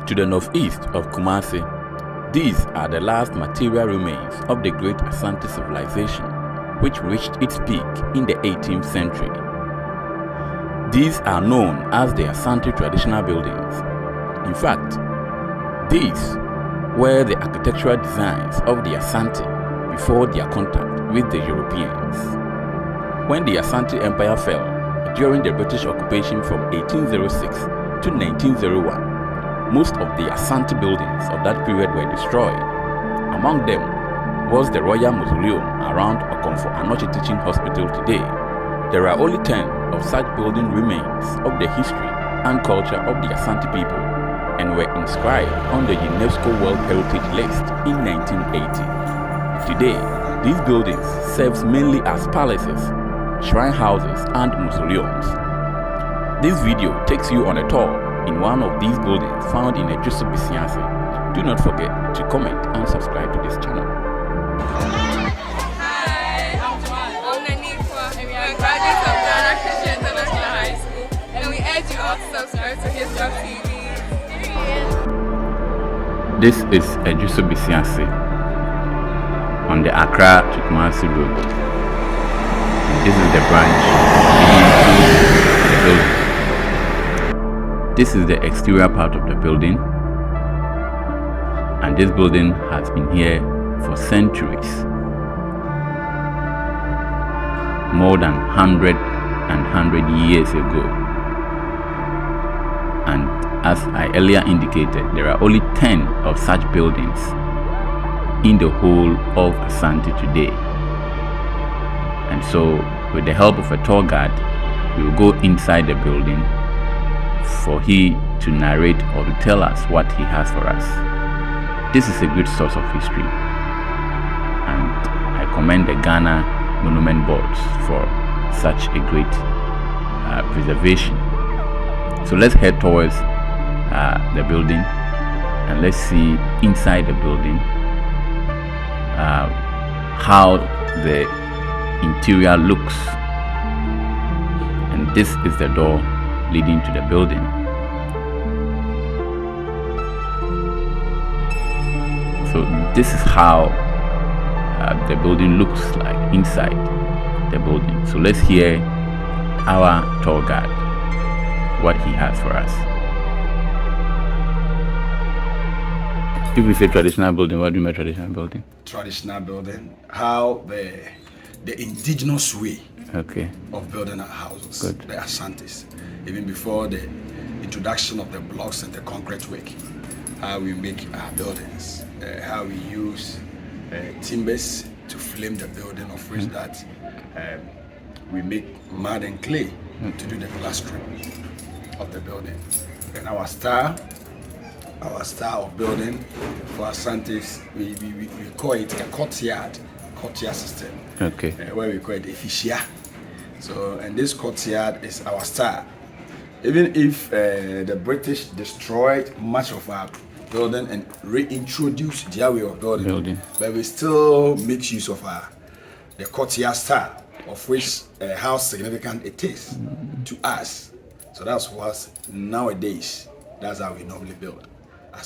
To the northeast of Kumasi, these are the last material remains of the great Asante civilization, which reached its peak in the 18th century. These are known as the Asante Traditional Buildings. In fact, these were the architectural designs of the Asante before their contact with the Europeans. When the Ashanti Empire fell during the British occupation from 1806 to 1901, most of the Asante buildings of that period were destroyed. Among them was the Royal Mausoleum around Okomfo Anoche Teaching Hospital today. There are only 10 of such building remains of the history and culture of the Asante people and were inscribed on the UNESCO World Heritage List in 1980. Today, these buildings serve mainly as palaces, shrine houses, and mausoleums. This video takes you on a tour in one of these buildings found in Ejisu-Besease. Do not forget to comment and subscribe to this channel. Hi, I'm Adinkra, and we are graduates of Ghana Christian International High School, and we urge you all to subscribe to History TV. This is Ejisu-Besease on the Accra to Kumasi road. This is the branch leading to the building. This is the exterior part of the building, and this building has been here for centuries, more than 100 years ago. And as I earlier indicated, there are only 10 of such buildings in the whole of Asante today. And so, with the help of a tour guide, we will go inside the building for he to narrate or to tell us what he has for us. This is a good source of history, and I commend the Ghana Monument Boards for such a great preservation. So let's head towards the building and let's see inside the building how the interior looks. And this is the door leading to the building. So this is how the building looks like inside the building. So let's hear our tour guide, what he has for us. If we say traditional building, what do you mean traditional building? Traditional building, how the indigenous way of building our houses, the Asantis, even before the introduction of the blocks and the concrete work, how we make our buildings, how we use timbers to frame the building, of which that we make mud and clay to do the plastering of the building. And our style of building for Asantis, we call it a courtyard system, where we call it a fetish. So, and this courtyard is our style. Even if the British destroyed much of our building and reintroduced their way of building, but we still make use of the courtyard style, of which how significant it is to us. So that's what nowadays, that's how we normally build,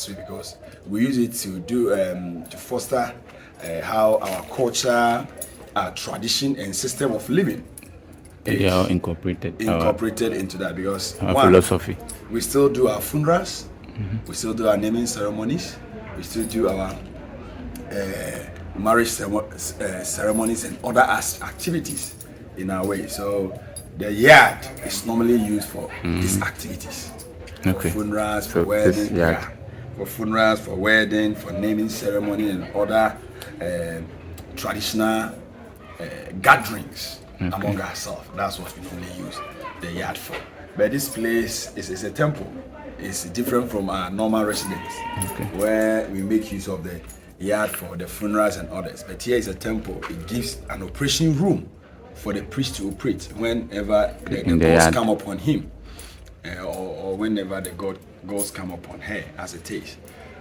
because we use it to do to foster how our culture, our tradition and system of living is incorporated into that, because our philosophy. We still do our funerals, we still do our naming ceremonies, we still do our marriage ceremonies and other activities in our way. So the yard is normally used for these activities. For funerals, for wedding, for funerals, for wedding, for naming ceremony and other traditional gatherings among ourselves. That's what we normally use the yard for. But this place is a temple. It's different from our normal residence, where we make use of the yard for the funerals and others. But here is a temple. It gives an operation room for the priest to operate whenever the gods come upon him, or whenever the gods come upon her, as it is.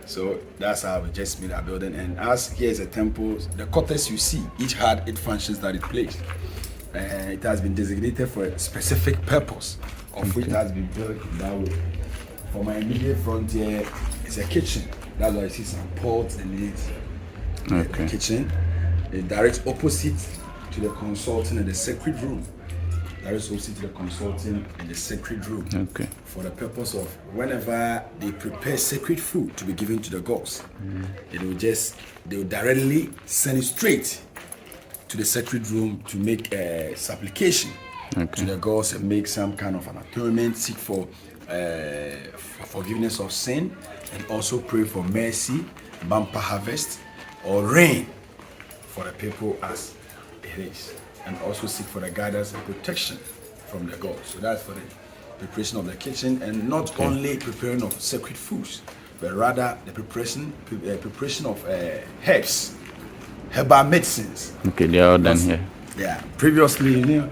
So that's how we just made our building. And as here is a temple, the quarters you see, each had its functions that it plays. It has been designated for a specific purpose, of which it has been built in that way. For my immediate front here, is a kitchen. That's why you see some pots and things. Okay. The kitchen, the direct opposite to the consulting and the sacred room. Direct opposite to the consulting and the sacred room. Okay. For the purpose of whenever they prepare sacred food to be given to the gods, they will directly send it straight to the sacred room to make a supplication to the gods and make some kind of an atonement, seek for forgiveness of sin, and also pray for mercy, bumper harvest, or rain for the people as it is, and also seek for the guidance and protection from the gods. So that's for the preparation of the kitchen, and not only preparing of sacred foods, but rather the preparation of herbs, herbal medicines. Okay, they are all done here. Yeah. Previously,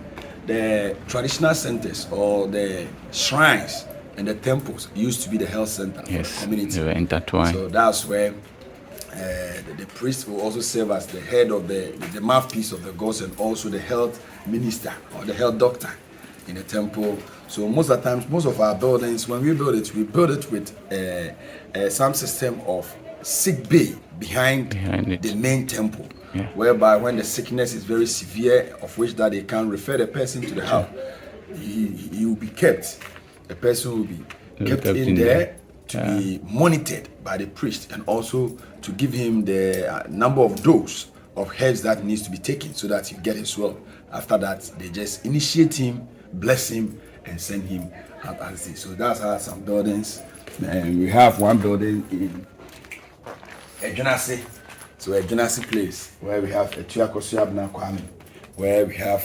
the traditional centers or the shrines and the temples used to be the health center for the community. They were intertwined. So that's where the priest will also serve as the head of the mouthpiece of the gods, and also the health minister or the health doctor in the temple. So most of the times, most of our buildings, when we build it with some system of sick bay behind the main temple, whereby when the sickness is very severe, of which that they can refer the person to the house, he will be kept. The person will be kept in there to be monitored by the priest, and also to give him the number of doses of herbs that needs to be taken so that he get his well. After that, they just initiate him, bless him, and send him out as this. So that's how some buildings. And we have one building in Ejunase. So Ejunase place where we have a Tuakosuabna Kwame, where we have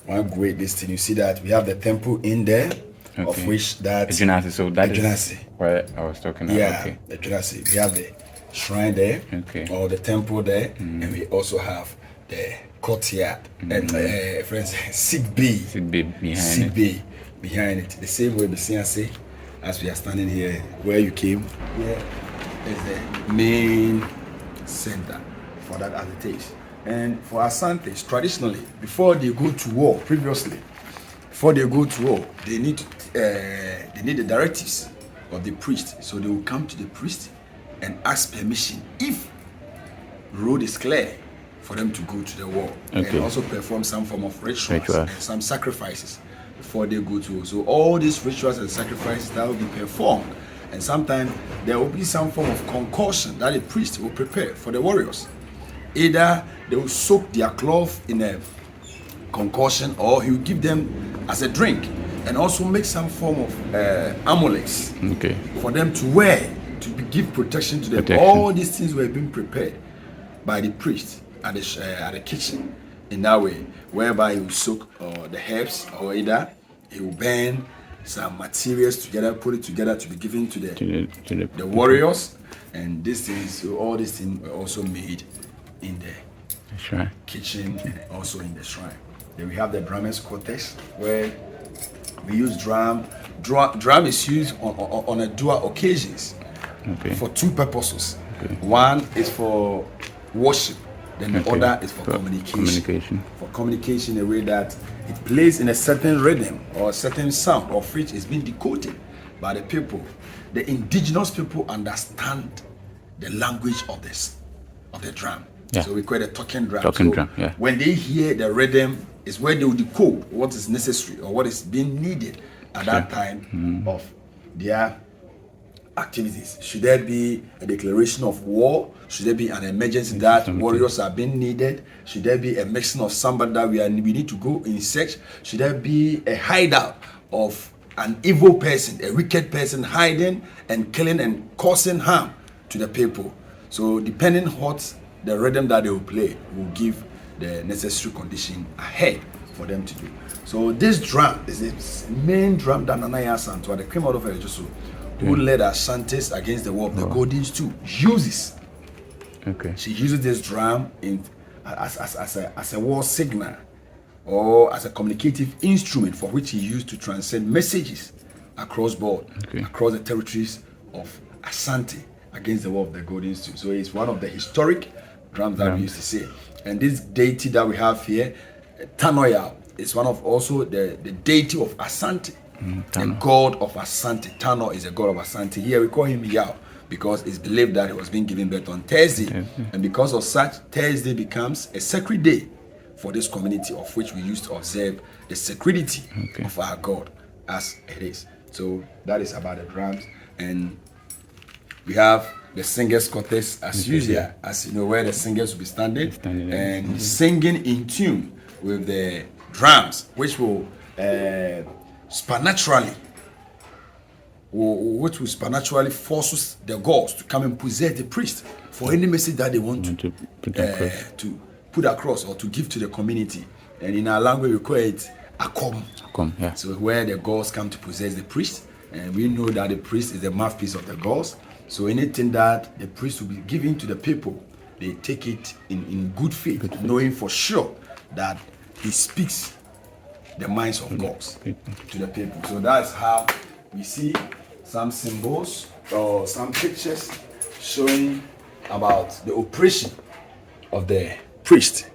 one great listing. You see that we have the temple in there. Okay. Of which that Ejunase, so that Ejunase. Is where I was talking about. Yeah, Ejunase. We have the shrine there, or the temple there, and we also have the courtyard and friends sick bay behind it. The same way Besiase, as we are standing here, where you came, here is the main center for that as it is. And for Asantes, traditionally, before they go to war, before they go to war, they need the directives of the priest. So they will come to the priest and ask permission if road is clear for them to go to the war, and also perform some form of rituals and some sacrifices before they go to war. So all these rituals and sacrifices that will be performed, and sometimes there will be some form of concoction that the priest will prepare for the warriors. Either they will soak their cloth in a concoction, or he will give them as a drink, and also make some form of amulets for them to wear to give protection to them. All these things were being prepared by the priest at the kitchen in that way, whereby he will soak the herbs, or either he will burn some materials together, put it together to be given to the warriors. And these things, so all these things were also made in the shrine kitchen and also in the shrine. Then we have the drummers' quarters, where we use drum. Drum is used on a dual occasions for two purposes. One is for worship, then the other is for communication. For communication, in a way that it plays in a certain rhythm or a certain sound, of which is being decoded by the people. The indigenous people understand the language of the drum. So we call it a talking drum. When they hear the rhythm, is where they will decode what is necessary or what is being needed at that time of their activities. Should there be a declaration of war? Should there be an emergency that warriors are being needed? Should there be a mixing of somebody that we need to go in search? Should there be a hideout of an evil person, a wicked person hiding and killing and causing harm to the people? So depending what the rhythm that they will play will give the necessary condition ahead for them to do. So this drum is the main drum that Nanaya Asante, the cream out of Ejisu, who led Ashantis against the war of the Goldings too, uses. She uses this drum as a war signal, or as a communicative instrument for which he used to transcend messages across board, across the territories of Asante against the war of the Goldings too. So it's one of the historic drums that we used to say. And this deity that we have here, Tanoya, is one of also the deity of Asante, the god of Asante. Tano is a god of Asante. Here we call him Yao, because it's believed that he was being given birth on Thursday. And because of such, Thursday becomes a sacred day for this community, of which we used to observe the sacredity of our God as it is. So that is about the drums. And we have the singers' quarters as usual, as you know, where the singers will be standing and singing in tune with the drums, which will supernaturally forces the gods to come and possess the priest for any message that they want to put across or to give to the community. And in our language we call it akom. So where the gods come to possess the priest, and we know that the priest is the mouthpiece of the gods. So anything that the priest will be giving to the people, they take it in good faith, knowing for sure that he speaks the minds of gods to the people. So that's how we see some symbols or some pictures showing about the operation of the priest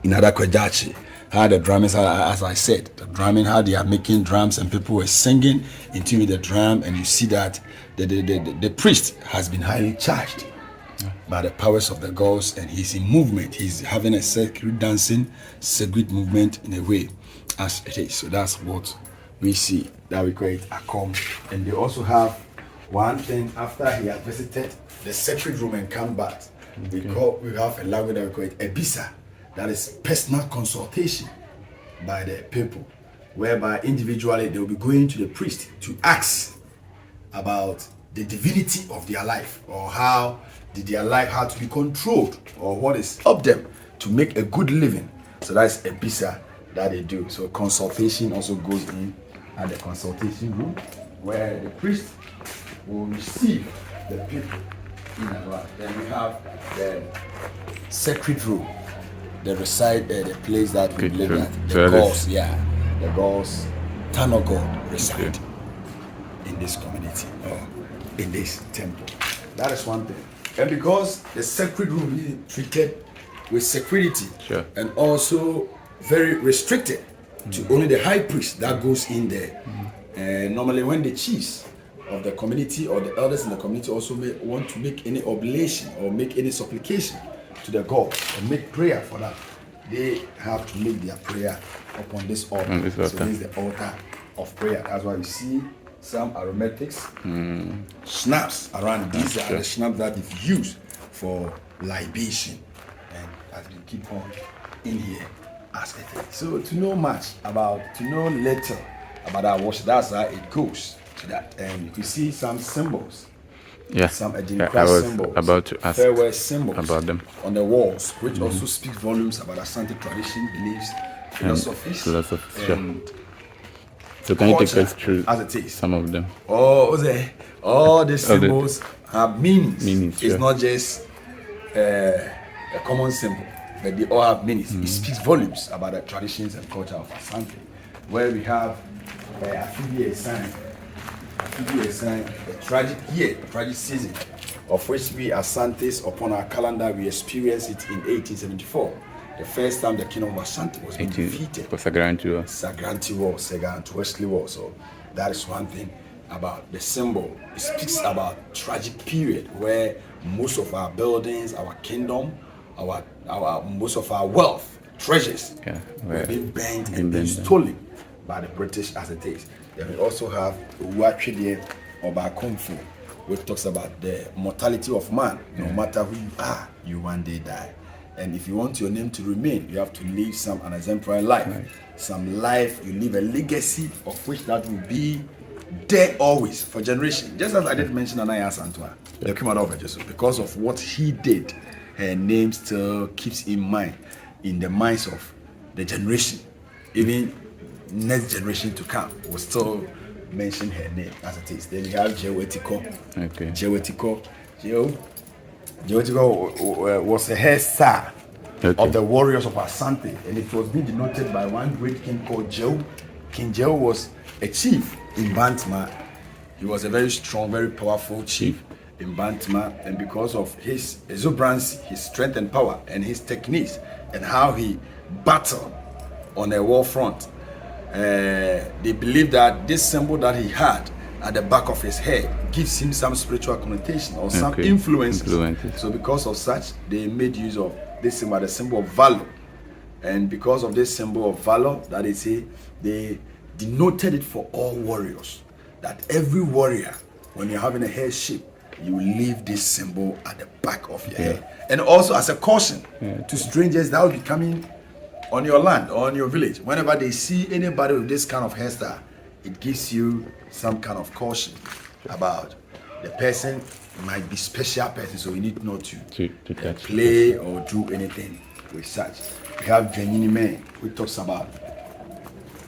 in Adakwajachi. How the drummers are, as I said, the drumming, how they are making drums and people were singing in tune with the drum, and you see that the priest has been highly charged by the powers of the gods, and he's in movement. He's having a sacred dancing, sacred movement in a way as it is. So that's what we see, that we call it akom. And they also have one thing after he has visited the sacred room and come back. We have a language that we call it ebisa. That is personal consultation by the people, whereby individually they will be going to the priest to ask about the divinity of their life, or how did their life have to be controlled, or what is up them to make a good living. So that's a bisa that they do. So consultation also goes in at the consultation room, where the priest will receive the people in and out. Then we have the sacred room, the place that we believe that the gods, the gods, Tano God reside in this community or in this temple. That is one thing. And because the sacred room is treated with security and also very restricted to only the high priest that goes in there. Normally when the chiefs of the community or the elders in the community also want to make any oblation or make any supplication to the God or make prayer for that, they have to make their prayer upon this altar. So this is the altar of prayer. That's why we see some aromatics, schnapps around. These are the schnapps that is used for libation, and that we keep on in here as it is. So to know little about our worship, that's how it goes to that. And you can see some symbols. Some Adinkra symbols, about to ask farewell symbols about them on the walls, which also speaks volumes about Asante tradition, beliefs, philosophies. So can you take us through as it is? Some of them? All the symbols have meanings. It's not just a common symbol, but they all have meanings. It speaks volumes about the traditions and culture of Asante, where we have a figure sign, a tragic year, a tragic season, of which we Asantes upon our calendar we experienced it in 1874. The first time the kingdom of Ashanti was being defeated. Sagranti War. So that is one thing about the symbol. It speaks about tragic period where most of our buildings, our kingdom, our most of our wealth, treasures were being burnt and being stolen by the British as it is. Then we also have Uwachide Oba Kung Fu, which talks about the mortality of man. No matter who you are, you one day die. And if you want your name to remain, you have to live an exemplary life. Some life, you leave a legacy of which that will be there always for generations. Just as I did mention Anaya Santua, they came out of Ejisu. Because of what he did, her name still keeps in mind, in the minds of the generation. Even next generation to come will still mention her name as it is. Then we have Jewetiko. Jewetiko was a hair star of the warriors of Asante, and it was being denoted by one great king called Jew. King Jew was a chief in Bantama. He was a very strong, very powerful chief in Bantama, and because of his exuberance, his strength and power, and his techniques, and how he battled on a war front, they believed that this symbol that he had at the back of his head gives him some spiritual connotation or some influences. So because of such, they made use of this symbol, the symbol of valor. And because of this symbol of valor, that is, they denoted it for all warriors. That every warrior, when you're having a head shape, you will leave this symbol at the back of your head. And also as a caution to strangers that will be coming on your land or on your village. Whenever they see anybody with this kind of hairstyle, it gives you some kind of caution about the person might be special person, so you need not to play or do anything with such. We have Genyinime, who talks about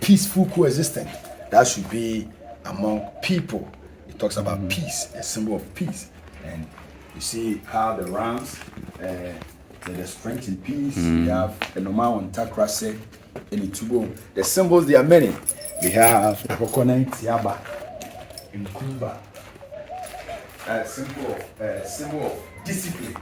peaceful coexistence. That should be among people. It talks about peace, a symbol of peace. And you see how the rams, the strength in peace. We have a normal on Takrase, in Itubo. The symbols, there are many. We have Akokona Tiaba in Kumba, a symbol of discipline.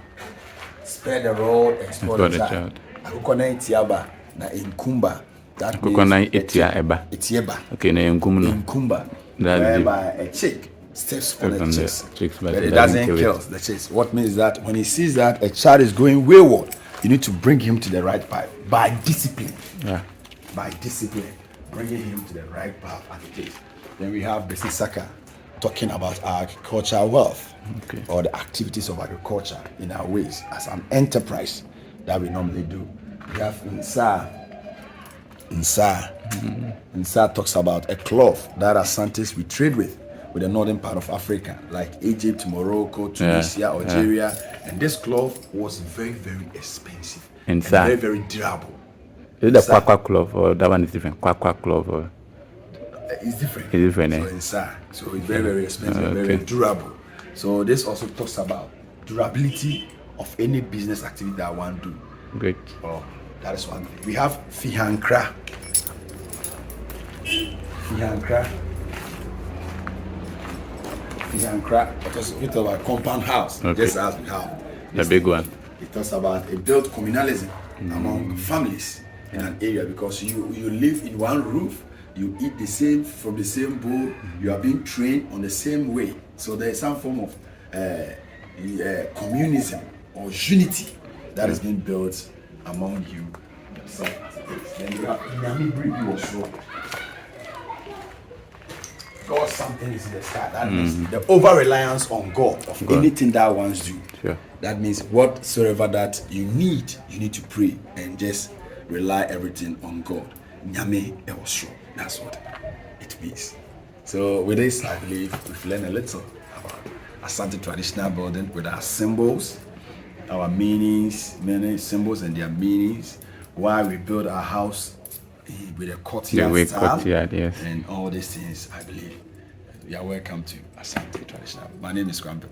Spare the rod, explore the child. Akokona Tiaba in Kumba. That Akokona Etieba. Okay, in Kumba. Whereby a chick steps on the chicks, but it doesn't kill the chicks. What means that when he sees that a child is going wayward, you need to bring him to the right path by discipline. By discipline, bringing him to the right path and the case. Then we have Besisaka talking about agricultural wealth or the activities of agriculture in our ways as an enterprise that we normally do. We have Insa. Insa talks about a cloth that Asantis we trade with the northern part of Africa, like Egypt, Morocco, Tunisia, Algeria. And this cloth was very, very expensive and very, very durable. Is it the Kwakwa cloth or that one is different? Kwakwa cloth or? It's different. It's different, so inside. So it's very, very expensive, very durable. So this also talks about durability of any business activity that one do. Great. Oh, that is one thing. We have Fihankra. Because we talk about compound house, just as we have the big one. It talks about a built communalism among families in an area, because you live in one roof, you eat the same from the same bowl, you are being trained on the same way. So there is some form of communism or unity that is being built among you. Then you have Inami also. God, something is in the sky. That means the over-reliance on God of anything that one's do. That means whatsoever that you need to pray and just rely everything on God. Nyame Ewosro. That's what it means. So with this, I believe we've learned a little about Asante Traditional Building with our symbols, our meanings, many symbols and their meanings, why we build our house with a courtyard style, and all these things. I believe you are welcome to Asante Traditional. My name is Grandpa.